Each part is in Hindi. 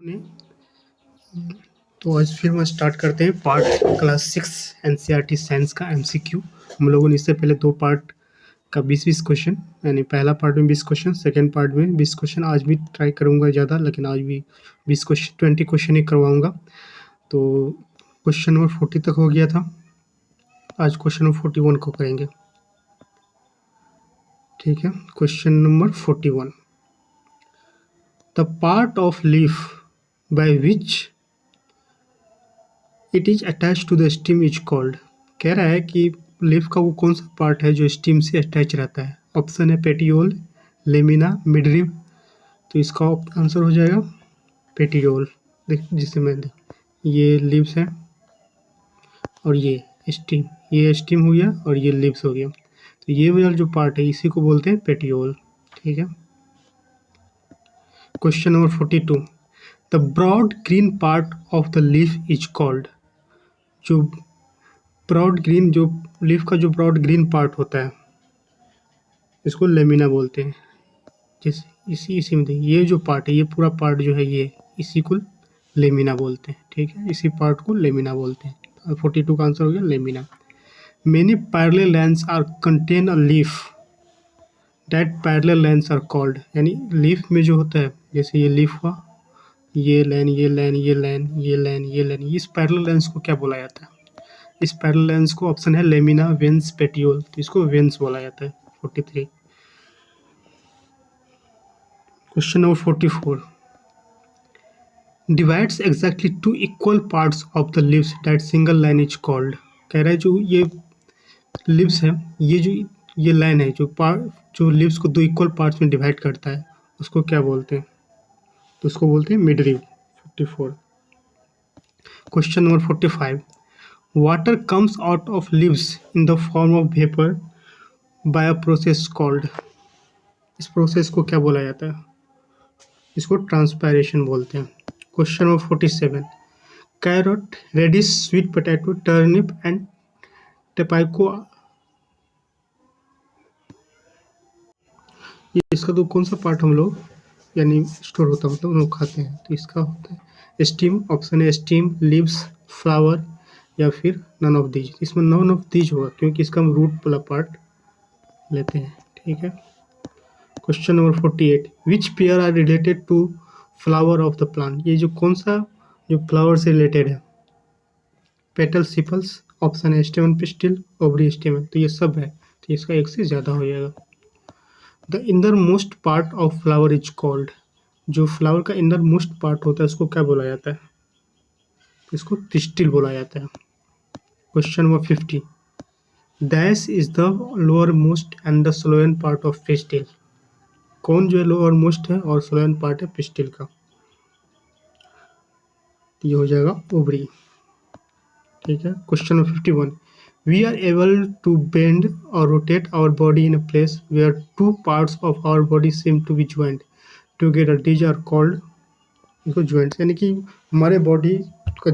ने तो आज फिर हम स्टार्ट करते हैं पार्ट क्लास 6 एनसीईआरटी साइंस का एमसीक्यू। हम लोगों ने इससे पहले 2 पार्ट का 20-20 क्वेश्चन, यानी पहला पार्ट में 20 क्वेश्चन, सेकंड पार्ट में 20 क्वेश्चन। आज भी ट्राई करूंगा ज़्यादा, लेकिन आज भी 20 क्वेश्चन 20 क्वेश्चन ही करवाऊंगा। तो क्वेश्चन नंबर 40 तक हो गया था, आज क्वेश्चन नंबर 41 को करेंगे। ठीक है, question number 41, the part of leaf by which it is attach to the stem is called. कह रहा है कि लीफ का वो कौन सा पार्ट है जो स्टीम से अटैच रहता है। ऑप्शन है पेटियोल, लेमिना, मिडरिब। तो इसका आंसर हो जाएगा पेटियोल। देख जिसे मैं ये लीव्स है और ये स्टीम हो गया और ये लीव्स हो गया। तो ये वाला जो पार्ट है इसी को बोलते हैं पेटियोल। ठीक है, question number 42, the broad green part of the leaf is called. जो ब्रॉड ग्रीन, जो लीफ का जो ब्रॉड ग्रीन पार्ट होता है इसको लेमिना बोलते हैं। इसी में ये जो पार्ट है, ये पूरा पार्ट जो है ये इसी को लेमिना बोलते हैं। ठीक है, इसी पार्ट को लेमिना बोलते हैं। 42 का आंसर हो गया lamina. Many parallel lines are contain a leaf that parallel lines are called. यानी लीफ में जो होता है, जैसे ये लीफ हुआ, ये लाइन, ये लाइन, ये लाइन, ये लाइन, ये लाइन, इस पैरेलल लाइन्स को क्या बोला जाता है? इस पैरेलल लाइन्स को ऑप्शन है लेमिना, वेन्स, पेटियोल। तो इसको वेन्स बोला जाता है। 43, question number 44, divides exactly 2 equal parts of the leaves that single line is called. कह रहा है जो ये लीव्स है, ये लाइन है जो लीव्स को 2 इक्वल पार्ट्स में डिवाइड करता है, उसको क्या बोलते हैं? तो उसको बोलते हैं midrib. 54, question number 45, water comes out of leaves in the form of vapour by a process called. इस प्रोसेस को क्या बोला जाता है? इसको ट्रांसपायरेशन बोलते हैं। Question number 47, carrot, radish, sweet potato, turnip and tapioca, ये इसका तो कौन सा पार्ट हम लोग यानी स्टोर होता है, मतलब हम लोग खाते हैं? तो इसका होता है स्टीम। ऑप्शन है स्टीम, लीव्स, फ्लावर या फिर नन ऑफ दीज। इसमें नन ऑफ दीज होगा क्योंकि इसका हम रूट वाला पार्ट लेते हैं। ठीक है, question number 48, which pair are related to flower of the plant. ये जो कौन सा जो फ्लावर से रिलेटेड है? पेटल, सिपल्स। ऑप्शन है स्टेमन, पिस्टिल, ओवरी, स्टेमन। तो ये सब है, तो इसका एक से ज़्यादा हो जाएगा। The inner most part of flower is called. जो फ्लावर का इनर मोस्ट पार्ट होता है उसको क्या बोला जाता है? इसको पिस्टिल बोला जाता है। Question number 50, dash is the lower most and the Sloane part of pistil. कौन जो है लोअर मोस्ट है और स्लोएन पार्ट है पिस्टिल का? ये हो जाएगा ओवरी। ठीक है, question number 51, we are able to bend और rotate our body in a place where 2 parts of our body seem to be joint together, these are called. इसको ज्वाइंट्स, यानी कि हमारे बॉडी का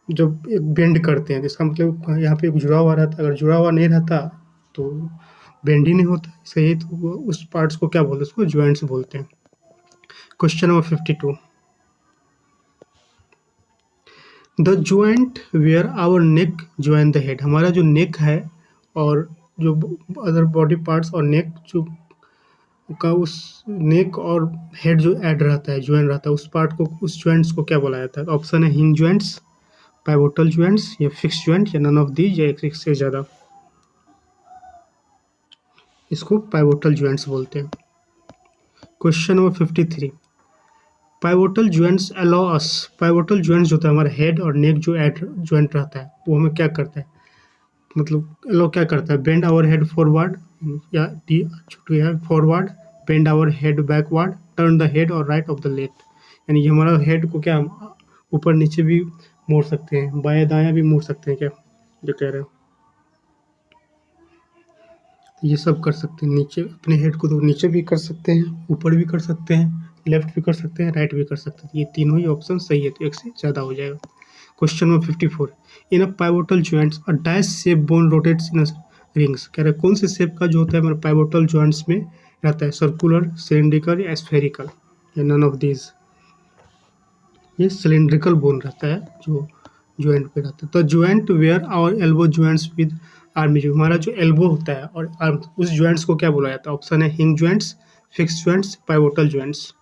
जब एक बेंड करते हैं तो इसका मतलब यहाँ पे जुड़ा हुआ रहता है। अगर जुड़ा हुआ नहीं रहता तो बेंड ही नहीं होता। सही, तो उस पार्ट्स को क्या बोलते हैं? उसको ज्वाइंट्स बोलते हैं। Question number 52, the joint where our neck join the head. हमारा जो नेक है और जो अदर बॉडी पार्ट्स और नेक जो का उस नेक और हेड जो ऐड रहता है, ज्वाइन रहता है, उस पार्ट को, उस ज्वाइंट्स को क्या बोला जाता है? ऑप्शन है हिंज ज्वाइंट्स, पाइवोटल ज्वाइंट्स या फिक्स ज्वाइंट या नन ऑफ दीज या एक से ज़्यादा। इसको पाइवोटल ज्वाइंट्स बोलते हैं। Question number 53, pivotal joints allow us. Pivotal joints जो होता है हमारा हेड और नेक जो ऐड ज्वाइंट रहता है वो हमें क्या करता है, मतलब अलाउ क्या करता है? बेंड आवर हेड फॉरवर्ड या forward, bend our head backward, turn the head और राइट ऑफ द लेफ्ट। यानी कि हमारा हेड को क्या हम ऊपर नीचे भी मोड़ सकते हैं, बाएं दायां भी मोड़ सकते हैं क्या, जो कह रहे हो? ये सब कर सकते हैं। नीचे अपने हेड को तो नीचे भी कर सकते हैं, ऊपर भी कर सकते हैं, लेफ्ट भी कर सकते हैं, राइट भी कर सकते हैं। ये तीनों ही ऑप्शन सही है, तो एक से ज़्यादा हो जाएगा। Question number 54, in a pivotal joints a dash shape bone rotates in rings. कह रहे कौन से शेप का जो होता है हमारे पाइवोटल जॉइंट्स में रहता है? सर्कुलर, सिलिंड्रिकल या स्फेरिकल या नन ऑफ दीज। ये सिलिंड्रिकल बोन रहता है जो जॉइंट पे रहता है। तो joint where our elbow joints with arm जो हमारा जो एल्बो होता है और आर्म उस जॉइंट्स को क्या बोला जाता है? ऑप्शन है हिंग joints, fix joints, pivotal joints.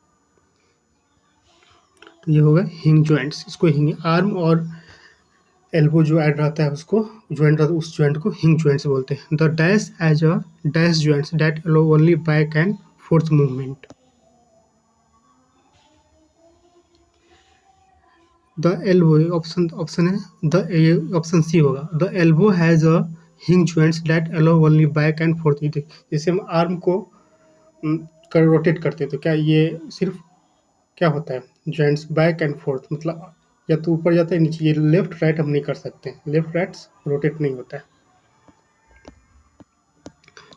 तो ये होगा हिंग जॉइंट्स। इसको हिंग आर्म और एल्बो जो ऐड रहता है उसको जॉइंट रहता है, उस जॉइंट को हिंग जॉइंट्स बोलते हैं। The dash as a dash joints that allow only back and forth movement. The elbow option है द ऑप्शन सी होगा। The elbow has a hinge joints that allow only back and forth. जैसे हम आर्म को कर रोटेट करते हैं तो क्या ये सिर्फ क्या होता है? जॉइंट्स बैक एंड फोर्थ, मतलब या तो ऊपर जाता है नीचे। ये लेफ्ट राइट हम नहीं कर सकते, लेफ्ट राइट रोटेट नहीं होता है।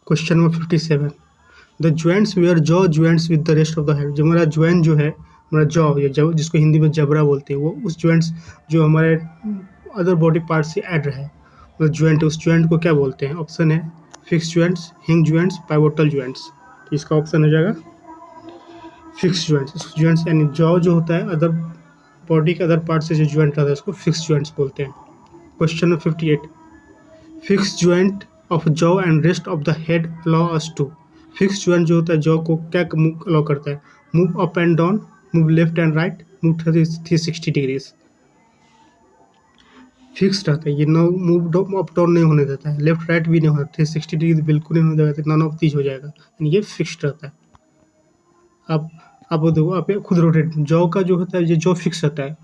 Question number 57, the joints where jaw joints with the rest of the head. जो हमारा जॉइंट जो है, हमारा जॉ या जब जिसको हिंदी में जबड़ा बोलते हैं, वो उस जॉइंट्स जो हमारे अदर बॉडी पार्ट से ऐड रहे मतलब जॉइंट, उस जॉइंट को क्या बोलते हैं? ऑप्शन है फिक्स जॉइंट्स, हिंग जॉइंट्स, पाइवोटल जॉइंट्स। तो इसका ऑप्शन हो जाएगा फिक्स जॉइंट्स। जॉइंट्स यानी जॉ जो होता है अदर बॉडी के अदर पार्ट से जो जॉइंट रहता है उसको फिक्स जॉइंट्स बोलते हैं। Question number 58, fix joint of jaw and rest of the head allow us to. Fix joint जो होता है जॉ को क्या मूव अलाउ करता है? Move up and down, move left and right, move 360 degrees. Fix रहता है ये, नो मूव अप डाउन नहीं होने देता है, लेफ्ट राइट भी नहीं होता, 360 डिग्री बिल्कुल नहीं होने देता, नॉन ऑफ दीज हो जाएगा, यानी ये फिक्स्ड रहता है। आप देखो, आप खुद रोटेट, जॉ का जो होता है ये जॉ फिक्स रहता है,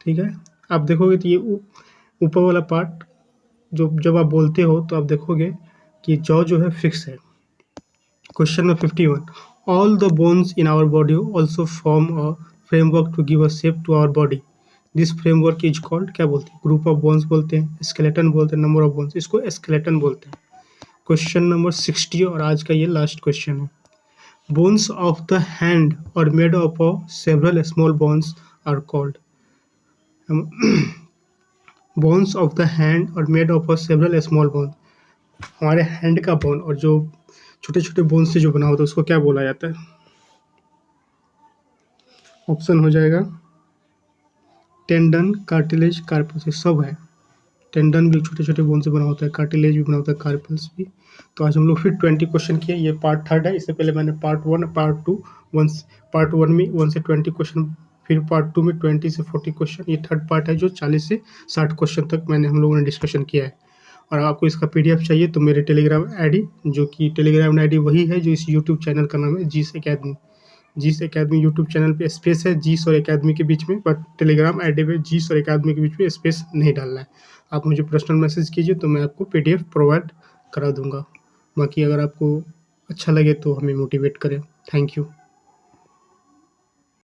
ठीक है। आप देखोगे तो ये ऊपर वाला पार्ट जो जब आप बोलते हो तो आप देखोगे कि जॉ जो है फिक्स है। Question number 51, all the bones in our body also form a framework to give a shape to our body. This framework is called, क्या बोलते हैं? ग्रुप ऑफ बोन्स बोलते हैं, स्केलेटन बोलते हैं, नंबर ऑफ बोन्स, इसको स्केलेटन बोलते हैं। क्वेश्चन नंबर 60 और आज का ये लास्ट क्वेश्चन है। Bones of the hand are made up of several small bones are called. Bones of the hand are made up of several small bone, हमारे हैंड का बोन और जो छोटे छोटे बोन से जो बना होता है उसको क्या बोला जाता है? ऑप्शन हो जाएगा टेंडन, कार्टिलेज, कार्पल्स, सब है। टेंडन भी छोटे छोटे बोन से बना होता है, कार्टिलेज भी बना होता है, कार्पल्स भी। तो आज हम लोग फिर 20 क्वेश्चन किए, ये पार्ट 3 है। इससे पहले मैंने पार्ट 1, पार्ट 2, पार्ट 1 में 1 से 20 क्वेश्चन, फिर पार्ट 2 में 20 से 40 क्वेश्चन, ये थर्ड पार्ट है जो 40 से 60 क्वेश्चन तक हम लोगों ने डिस्कशन किया है। और आपको इसका PDF चाहिए तो मेरे टेलीग्राम ID, जो कि टेलीग्राम ID वही है जो इस यूट्यूब चैनल का नाम है, जीस एकेडमी। जीस एकेडमी यूट्यूब चैनल पे स्पेस है जीस और एकेडमी के बीच में, बट टेलीग्राम ID पे जीस और एकेडमी के बीच में स्पेस नहीं डालना है। आप मुझे पर्सनल मैसेज कीजिए तो मैं आपको PDF प्रोवाइड करा दूंगा। बाकी अगर आपको अच्छा लगे तो हमें मोटिवेट करें। Thank you.